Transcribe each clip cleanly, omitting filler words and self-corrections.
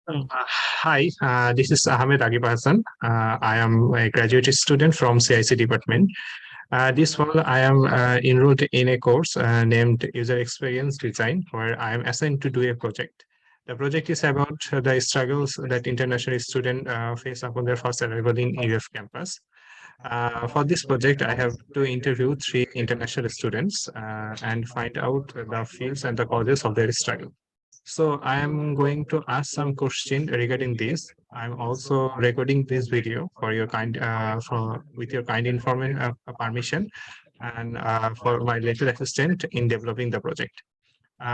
Hi, this is Ahmed Agib Hassan. I am a graduate student from CIC department. This fall, I am enrolled in a course named User Experience Design, where I am assigned to do a project. The project is about the struggles that international students face upon their first arrival in UF campus. For this project, I have to interview three international students and find out the fields and the causes of their struggle. So I am going to ask some question regarding this. I'm also recording this video for your kind for with your kind information permission and for my later assistant in developing the project.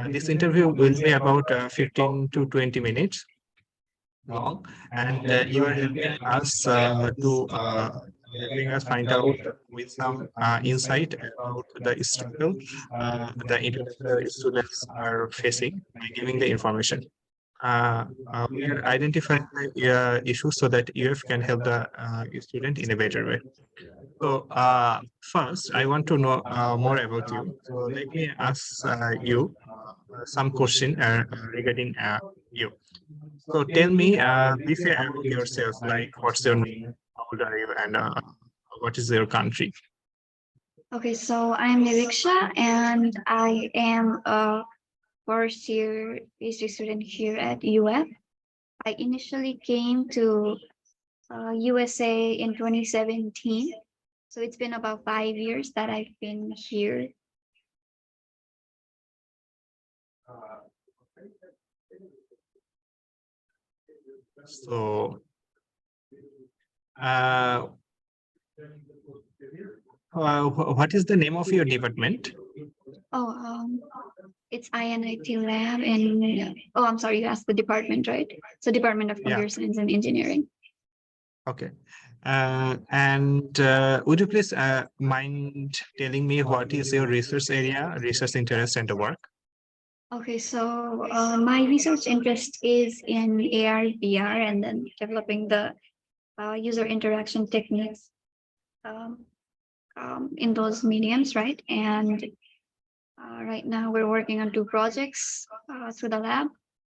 This interview will be about 15 to 20 minutes long, and you are helping us find out with some insight about the struggle the international students are facing by giving the information. We are identifying the issues so that UF can help the student in a better way. So first, I want to know more about you. So let me ask you some question regarding you. So tell me briefly about yourself, like what's your name, how old are you, and what is your country? Okay, so I'm Niviksha and I am a first year PhD student here at UF. I initially came to USA in 2017. So it's been about 5 years that I've been here. So uh, what is the name of your department? Oh, it's INIT lab and oh, I'm sorry, you asked the department, right? So Department of Yeah. Computer Science and Engineering. Okay. And would you please mind telling me what is your research area, research interest, and the work? Okay, so my research interest is in AR, VR, and then developing the user interaction techniques um, in those mediums, right? And right now we're working on two projects through the lab.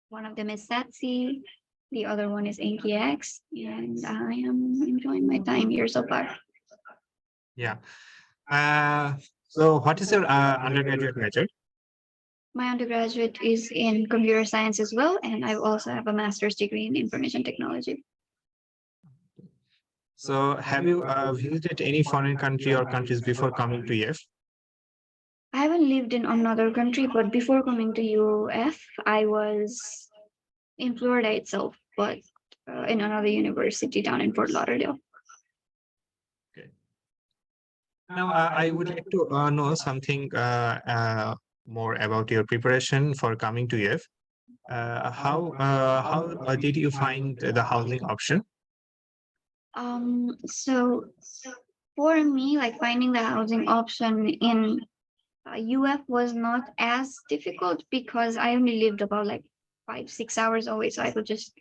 One of them is SATC, the other one is AnkiX, and I am enjoying my time here so far. Yeah. Uh, so what is your undergraduate major? My undergraduate is in computer science as well, and I also have a master's degree in information technology. So have you visited any foreign country or countries before coming to EF? I haven't lived in another country, but before coming to UF, I was in Florida itself, but in another university down in Fort Lauderdale. Okay. Now, I would like to know something more about your preparation for coming to EF. How did you find the housing option? So for me, like finding the housing option in UF was not as difficult because I only lived about like 5, 6 hours away, so I could just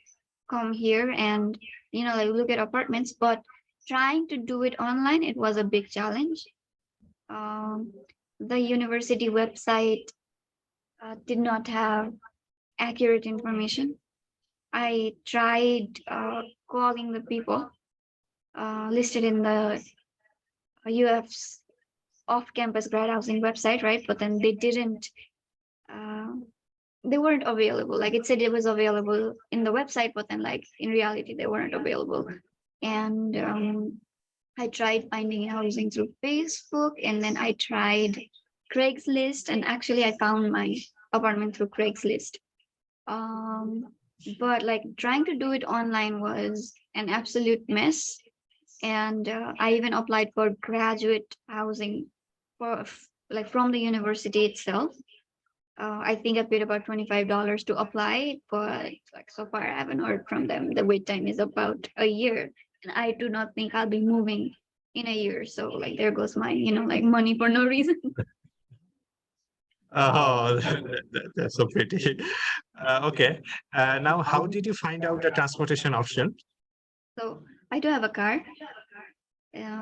come here and like look at apartments. But trying to do it online, it was a big challenge. Um, the university website did not have accurate information. I tried calling the people listed in the UF's off-campus grad housing website, right? But then uh, they weren't available. Like it said it was available in the website, but then like in reality, they weren't available. And I tried finding housing through Facebook, and then I tried Craigslist, and actually I found my apartment through Craigslist. Um, but like trying to do it online was an absolute mess. And I even applied for graduate housing for like from the university itself. I think I paid about $25 to apply, but like so far I haven't heard from them. The wait time is about a year, and I do not think I'll be moving in a year. So like there goes my like money for no reason. Oh, that's so pretty. Okay. Now, how did you find out the transportation option? So I do have a car.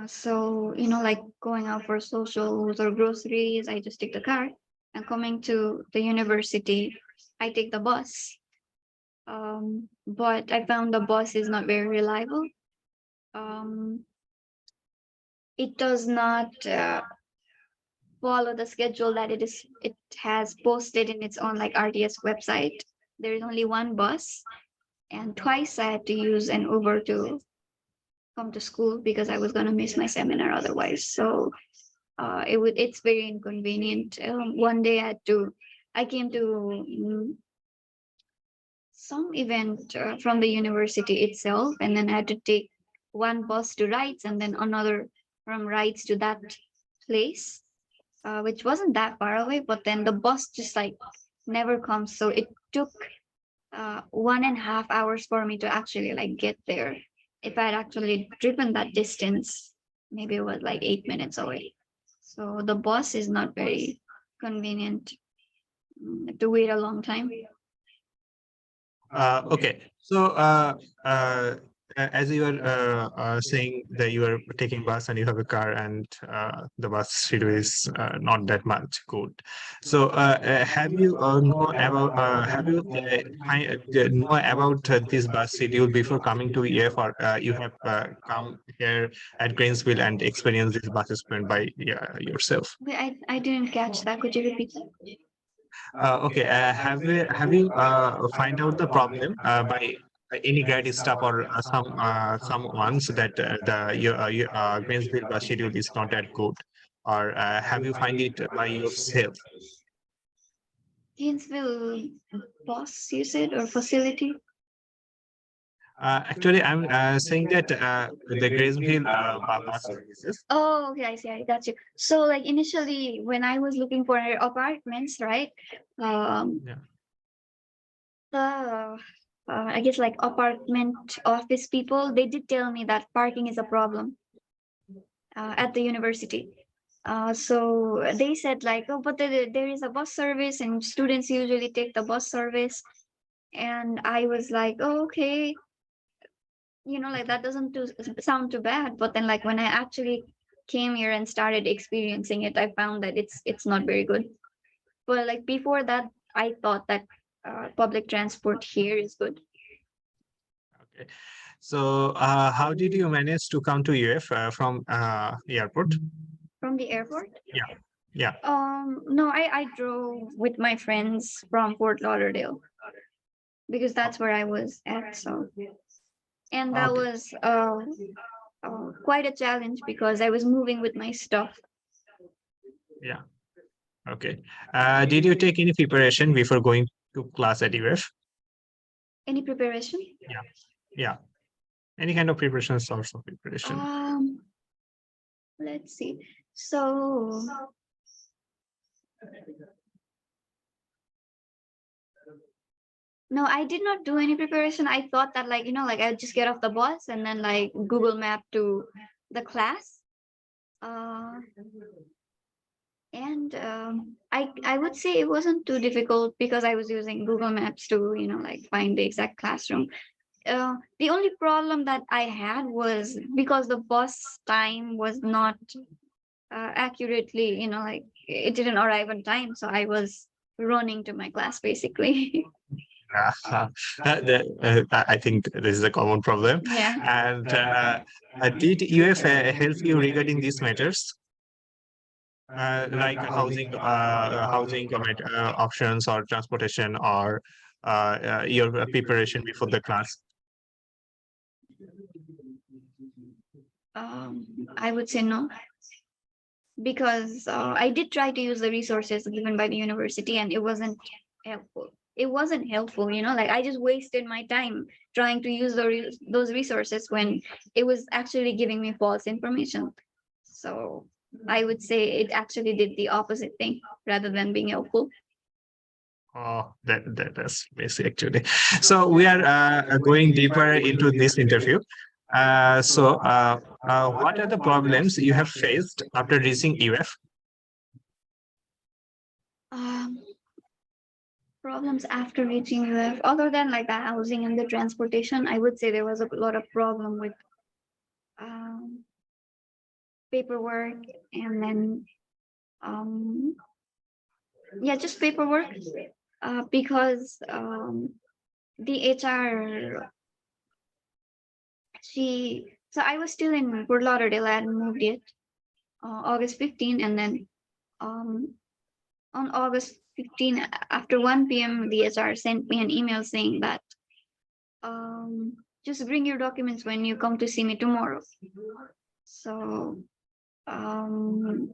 So like going out for socials or groceries, I just take the car. And coming to the university, I take the bus. But I found the bus is not very reliable. Um, it does not follow the schedule that it has posted in its own like RTS website. There is only one bus, and twice I had to use an Uber to come to school because I was gonna miss my seminar otherwise. So it's very inconvenient. One day I came to some event from the university itself, and then I had to take one bus to Rights and then another from Rights to that place, which wasn't that far away. But then the bus just like never comes, so it took 1.5 hours for me to actually like get there. If I had actually driven that distance, maybe it was like 8 minutes away. So the bus is not very convenient. To wait a long time. Okay. So, as you were saying that you are taking bus and you have a car and the bus schedule is not that much good. So, have you know about this bus schedule before coming to EF, or you have come here at Greensville and experienced this bus experience by yourself? Wait, I didn't catch that. Could you repeat that? Okay. Have you find out the problem by any guide staff or some ones that your Greensville bus schedule is not that good, or have you find it by yourself? Gainesville boss, you said, or facility? Actually, I'm saying that the Greensville bus services. Oh, okay, I see. I got you. So, like initially, when I was looking for apartments, right? Yeah. The I guess like apartment office people, they did tell me that parking is a problem at the university. So they said like, oh, but there is a bus service, and students usually take the bus service. And I was like, oh, okay, like that doesn't sound too bad. But then like when I actually came here and started experiencing it, I found that it's not very good. But like before that, I thought that public transport here is good. Okay. So, how did you manage to come to UF from airport? From the airport? Yeah. Yeah. No, I drove with my friends from Fort Lauderdale because that's where I was at. So, and that Okay. was quite a challenge because I was moving with my stuff. Yeah. Okay. Did you take any preparation before going to class at UF? Any preparation? Yeah. Yeah. Any kind of preparation, source of preparation. Um, let's see. So, no, I did not do any preparation. I thought that like I'd just get off the bus and then like Google Map to the class. Uh, and I would say it wasn't too difficult because I was using Google Maps to like find the exact classroom. The only problem that I had was because the bus time was not accurately, like it didn't arrive on time, so I was running to my class basically. I think this is a common problem. Yeah. And did UF help you regarding these matters, like housing options or transportation or your preparation before the class? I would say no, because I did try to use the resources given by the university, and it wasn't helpful. It wasn't helpful, like I just wasted my time trying to use those resources when it was actually giving me false information. So I would say it actually did the opposite thing rather than being helpful. Oh, that's basic actually. So we are going deeper into this interview. What are the problems you have faced after reaching UF? Um, Problems after reaching UF, other than like the housing and the transportation, I would say there was a lot of problem with um, paperwork, and then um, yeah, just paperwork, because the HR, so I was still in Fort Lauderdale. I hadn't moved yet. August 15, and then um, on August 15, after 1 p.m., the HR sent me an email saying that just bring your documents when you come to see me tomorrow. So um,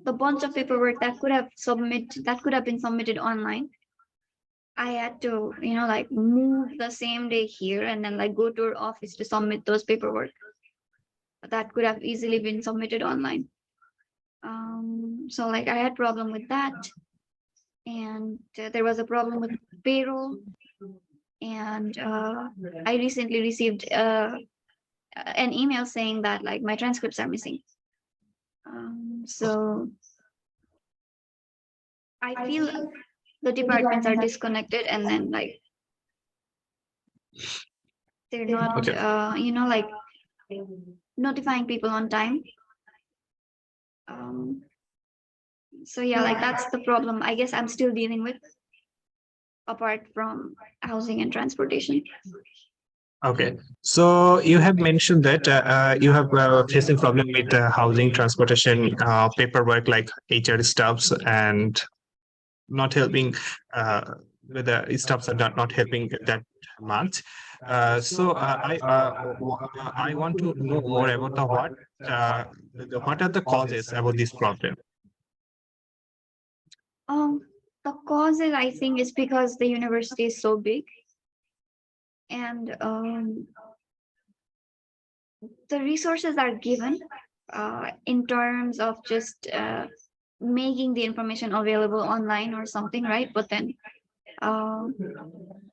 the bunch of paperwork that could have been submitted online, I had to, like move the same day here and then like go to her office to submit those paperwork that could have easily been submitted online. So like I had problem with that, and there was a problem with payroll, and I recently received an email saying that like my transcripts are missing. So I feel the departments are disconnected, and then like they're not, Okay. like notifying people on time. Um, so yeah, like that's the problem I guess I'm still dealing with, apart from housing and transportation. Okay. So you have mentioned that you have facing problem with housing, transportation, paperwork like HR stuffs, and not helping with the stuffs are not helping that much. I want to know more about uh, what are the causes about this problem. Um, the causes I think is because the university is so big, and the resources are given in terms of just making the information available online or something, right? But then um,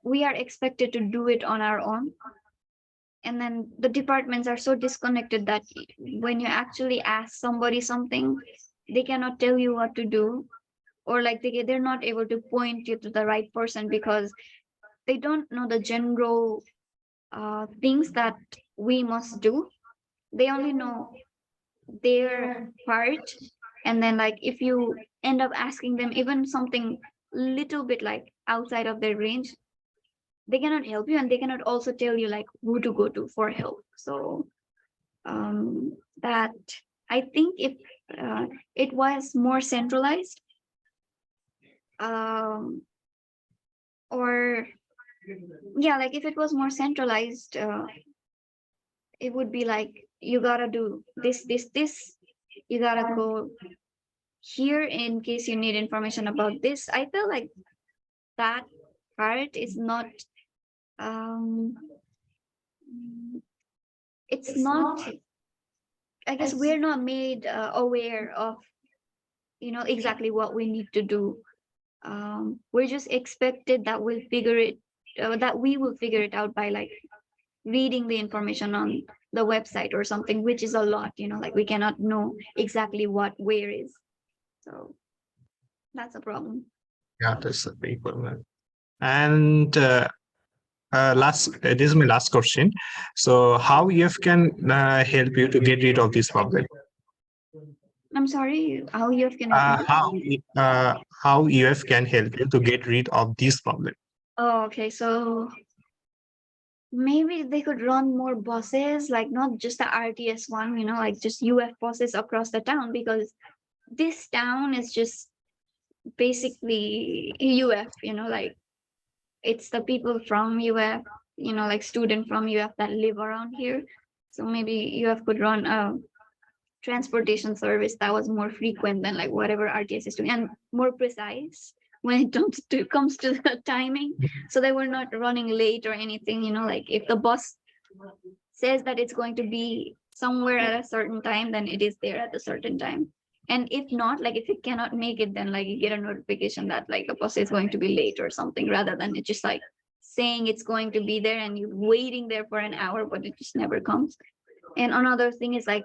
we are expected to do it on our own, and then the departments are so disconnected that when you actually ask somebody something, they cannot tell you what to do, or like they're not able to point you to the right person because they don't know the general things that we must do. They only know their part, and then like if you end up asking them even something little bit like outside of their range, they cannot help you, and they cannot also tell you like who to go to for help. So that I think if it was more centralized, um or yeah, like if it was more centralized, it would be like you gotta do this, you gotta go here in case you need information about this. I feel like that part is not, um it's not, I guess we're not made aware of exactly what we need to do. We're just expected that we will figure it out by like reading the information on the website or something, which is a lot, like we cannot know exactly what where is. So that's a problem. Yeah, that's the people. And this is my last question. So, how EF can help you to get rid of this problem? I'm sorry, how you can help me to. How EF can help you to get rid of this problem? Oh, okay, so maybe they could run more buses, like not just the RTS one, like just UF buses across the town, because this town is just basically UF, like it's the people from UF, like student from UF that live around here. So maybe UF could run a transportation service that was more frequent than like whatever RTS is doing, and more precise when it comes to the timing. So they were not running late or anything, like if the bus says that it's going to be somewhere at a certain time, then it is there at a certain time. And if not, like if it cannot make it, then like you get a notification that like the bus is going to be late or something, rather than it just like saying it's going to be there and you waiting there for an hour, but it just never comes. And another thing is like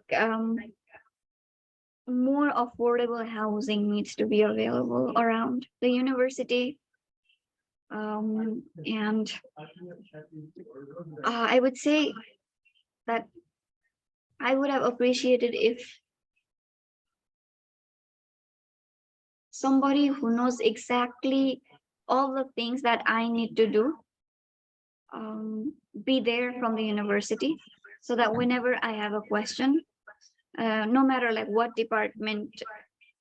more affordable housing needs to be available around the university. And I would say that I would have appreciated if somebody who knows exactly all the things that I need to do be there from the university, so that whenever I have a question, no matter like what department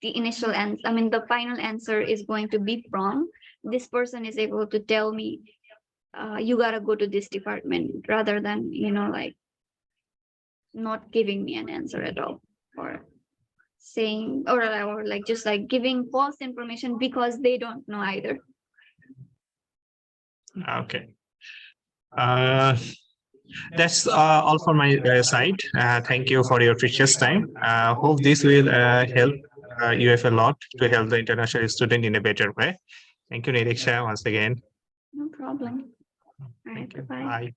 the initial answer, I mean, the final answer is going to be from, this person is able to tell me, you gotta go to this department, rather than, like not giving me an answer at all, or saying, or like just like giving false information because they don't know either. Okay. Uh, that's all for my side. Thank you for your precious time. Hope this will help UF a lot to help the international student in a better way. Thank you, Niriksha, once again. No problem. All right, Thank you. bye. Bye.